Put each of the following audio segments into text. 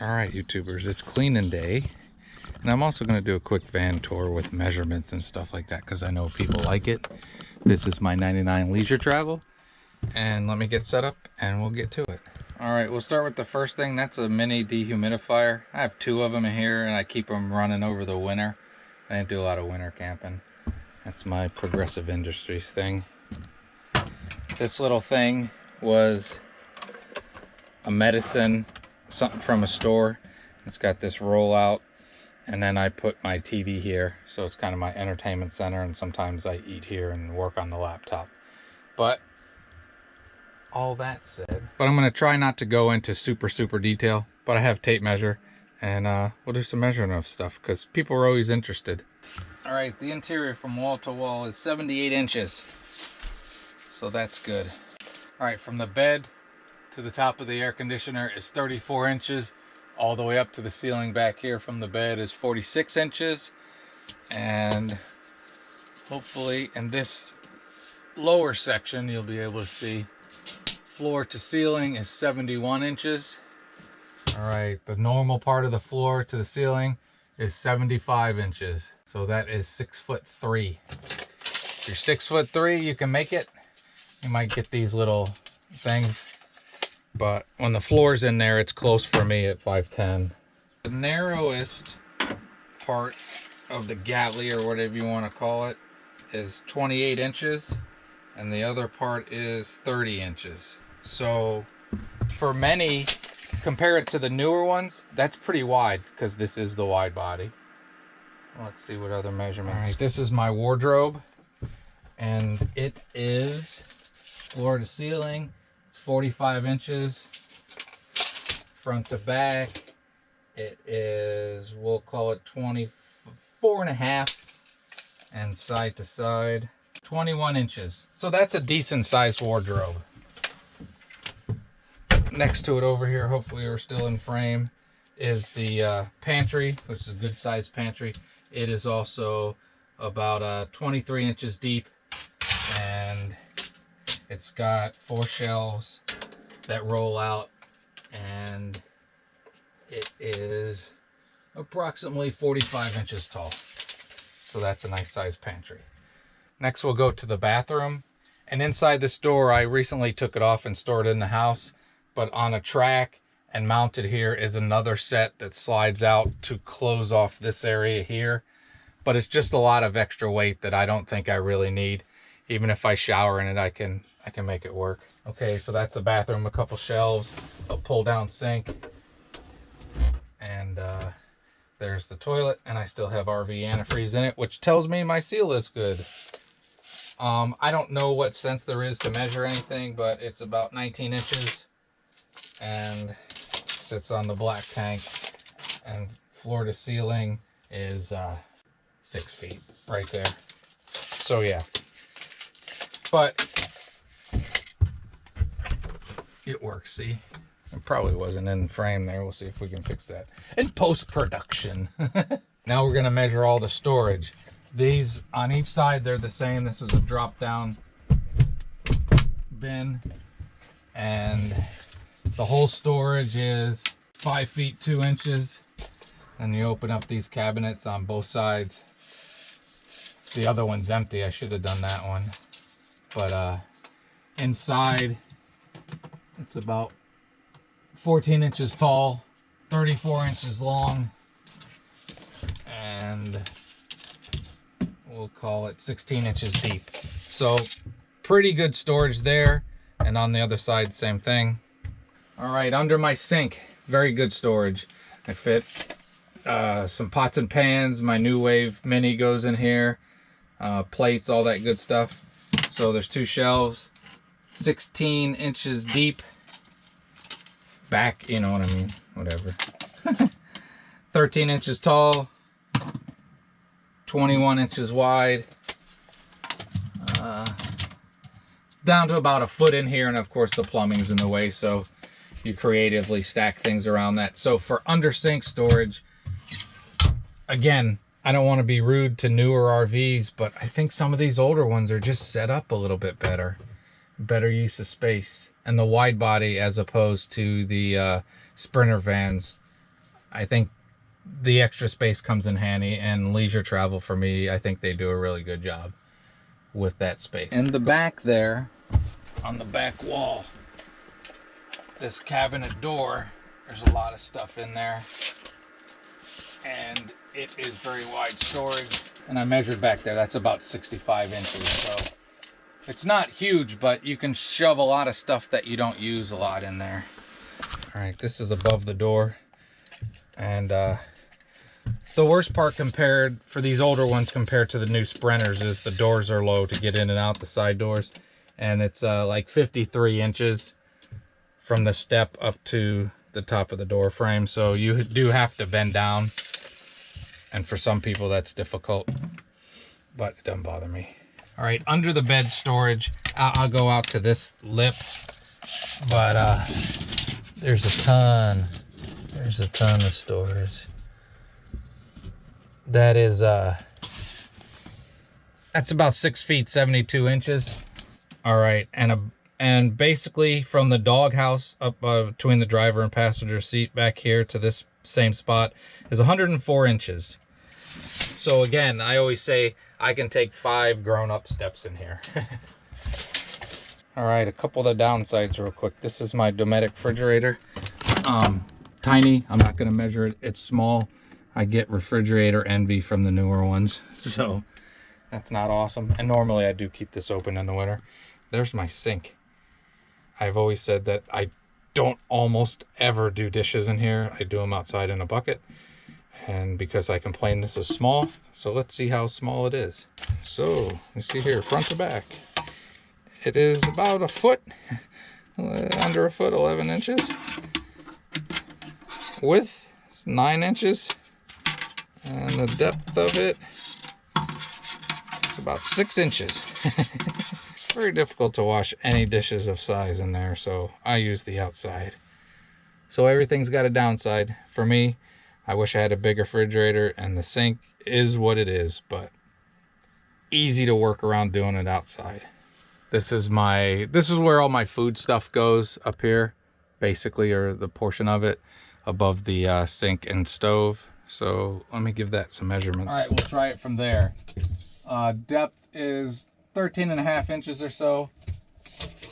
Alright YouTubers, it's cleaning day, and I'm also going to do a quick van tour with measurements and stuff like that because I know people like it. This is my 99 Leisure Travel, and let me get set up and we'll get to it. Alright, we'll start with the first thing. That's a mini dehumidifier. I have 2 of them in here and I keep them running over the winter. I didn't do a lot of winter camping. That's my Progressive Industries thing. This little thing was a medicine, something from a store. It's got this rollout, and then I put my TV here, so it's kind of my entertainment center, and sometimes I eat here and work on the laptop. But all that said, I'm going to try not to go into super detail, but I have tape measure, and we'll do some measuring of stuff because people are always interested. All right, the interior from wall to wall is 78 inches, so that's good. All right, from the bed to the top of the air conditioner is 34 inches. All the way up to the ceiling back here from the bed is 46 inches. And hopefully in this lower section, you'll be able to see floor to ceiling is 71 inches. All right, the normal part of the floor to the ceiling is 75 inches. So that is 6'3". If you're 6'3", you can make it. You might get these little things, but when the floor's in there, it's close for me at 5'10". The narrowest part of the galley, or whatever you want to call it, is 28 inches, and the other part is 30 inches. So for many, compare it to the newer ones, that's pretty wide because this is the wide body. Let's see what other measurements. All right, this is my wardrobe, and it is floor to ceiling. It's 45 inches. Front to back, it is, we'll call it 24.5, and side to side, 21 inches. So that's a decent sized wardrobe. Next to it over here, hopefully we're still in frame, is the pantry, which is a good sized pantry. It is also about 23 inches deep, and it's got 4 shelves that roll out, and it is approximately 45 inches tall. So that's a nice sized pantry. Next we'll go to the bathroom, and inside this door, I recently took it off and stored it in the house, but on a track and mounted here is another set that slides out to close off this area here. But it's just a lot of extra weight that I don't think I really need. Even if I shower in it, I can make it work. Okay, so that's the bathroom, a couple shelves, a pull down sink, and there's the toilet, and I still have RV antifreeze in it, which tells me my seal is good. I don't know what sense there is to measure anything, but it's about 19 inches, and it sits on the black tank, and floor to ceiling is 6 feet right there. So yeah, but it works. See, it probably wasn't in frame there. We'll see if we can fix that in post-production. Now we're going to measure all the storage. These on each side, they're the same. This is a drop down bin, and the whole storage is 5 feet 2 inches. And you open up these cabinets on both sides. The other one's empty. I should have done that one. But inside, it's about 14 inches tall, 34 inches long, and we'll call it 16 inches deep. So pretty good storage there. And on the other side, same thing. All right, under my sink, very good storage. I fit some pots and pans. My New Wave Mini goes in here. Plates, all that good stuff. So there's 2 shelves, 16 inches deep. Back, you know what I mean, whatever. 13 inches tall, 21 inches wide. Down to about a foot in here, and of course the plumbing's in the way, so you creatively stack things around that. So for under sink storage, again, I don't want to be rude to newer RVs, but I think some of these older ones are just set up a little bit better. Better use of space. And the wide body, as opposed to the Sprinter vans, I think the extra space comes in handy, and leisure travel for me, I think they do a really good job with that space. In the back there, on the back wall, this cabinet door, there's a lot of stuff in there, and it is very wide storage. And I measured back there, that's about 65 inches, so it's not huge, but you can shove a lot of stuff that you don't use a lot in there. All right, this is above the door, and the worst part compared for these older ones compared to the new Sprinters is the doors are low to get in and out, the side doors, and it's like 53 inches from the step up to the top of the door frame, so you do have to bend down, and for some people that's difficult, but it doesn't bother me. All right, under the bed storage, I'll go out to this lip, but there's a ton of storage. That is that's about 6 feet 72 inches. All right, and basically from the doghouse up between the driver and passenger seat back here to this same spot is 104 inches. So again, I always say I can take 5 grown-up steps in here. All right, a couple of the downsides real quick. This is my Dometic refrigerator. Tiny, I'm not gonna measure it, it's small. I get refrigerator envy from the newer ones, so that's not awesome. And normally I do keep this open in the winter. There's my sink. I've always said that I don't almost ever do dishes in here. I do them outside in a bucket. And because I complain this is small, so let's see how small it is. So, you see here, front to back. It is about a foot, under a foot, 11 inches. Width is 9 inches. And the depth of it is about 6 inches. It's very difficult to wash any dishes of size in there, so I use the outside. So everything's got a downside. For me, I wish I had a big refrigerator, and the sink is what it is, but easy to work around doing it outside. This is where all my food stuff goes up here, basically, or the portion of it above the sink and stove. So let me give that some measurements. All right, we'll try it from there. Depth is 13.5 inches or so.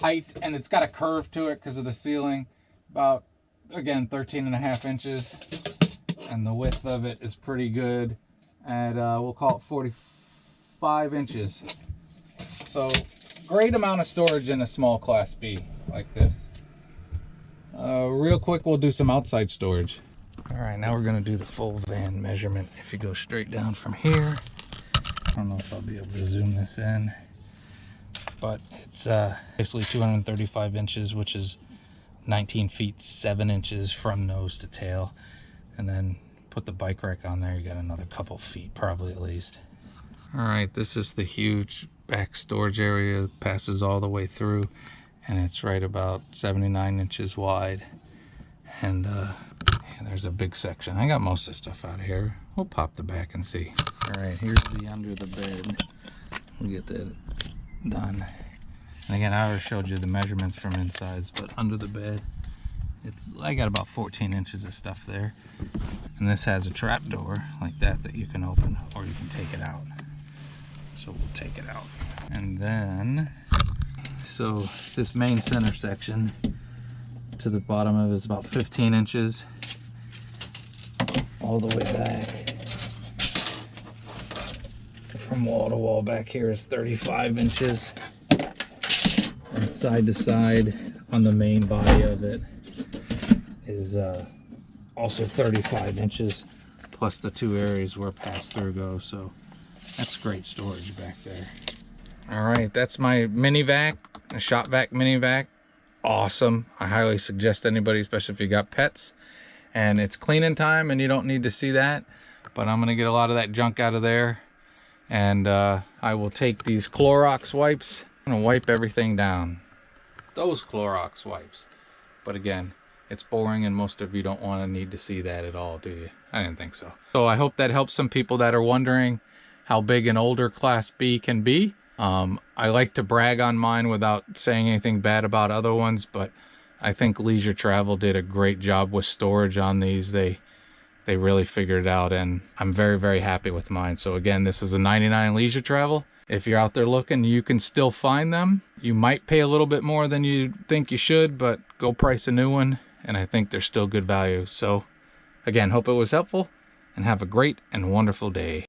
Height, and it's got a curve to it because of the ceiling, about, again, 13.5 inches. And the width of it is pretty good at, we'll call it 45 inches. So great amount of storage in a small Class B like this. Real quick, we'll do some outside storage. All right, now we're gonna do the full van measurement. If you go straight down from here, I don't know if I'll be able to zoom this in, but it's basically 235 inches, which is 19 feet 7 inches from nose to tail. And then put the bike rack on there, you got another couple feet probably at least. All right, this is the huge back storage area, passes all the way through, and it's right about 79 inches wide. And there's a big section. I got most of the stuff out of here. We'll pop the back and see. All right, here's the under the bed. We'll get that done. And again, I already showed you the measurements from insides, but under the bed, I got about 14 inches of stuff there. And this has a trap door like that you can open, or you can take it out. So we'll take it out. And then, so this main center section to the bottom of it is about 15 inches all the way back. From wall to wall back here is 35 inches. And side to side on the main body of it is also 35 inches, plus the 2 areas where pass-through goes. So that's great storage back there. All right, that's my mini vac, a shop vac mini vac. Awesome. I highly suggest anybody, especially if you got pets and it's cleaning time and you don't need to see that, but I'm gonna get a lot of that junk out of there. And I will take these Clorox wipes. I'm gonna wipe everything down. Those Clorox wipes. But again, it's boring and most of you don't want to need to see that at all, do you? I didn't think so. So I hope that helps some people that are wondering how big an older Class B can be. I like to brag on mine without saying anything bad about other ones, but I think Leisure Travel did a great job with storage on these. They They really figured it out, and I'm very, very happy with mine. So again, this is a 99 Leisure Travel. If you're out there looking, you can still find them. You might pay a little bit more than you think you should, but go price a new one, and I think they're still good value. So again, hope it was helpful, and have a great and wonderful day.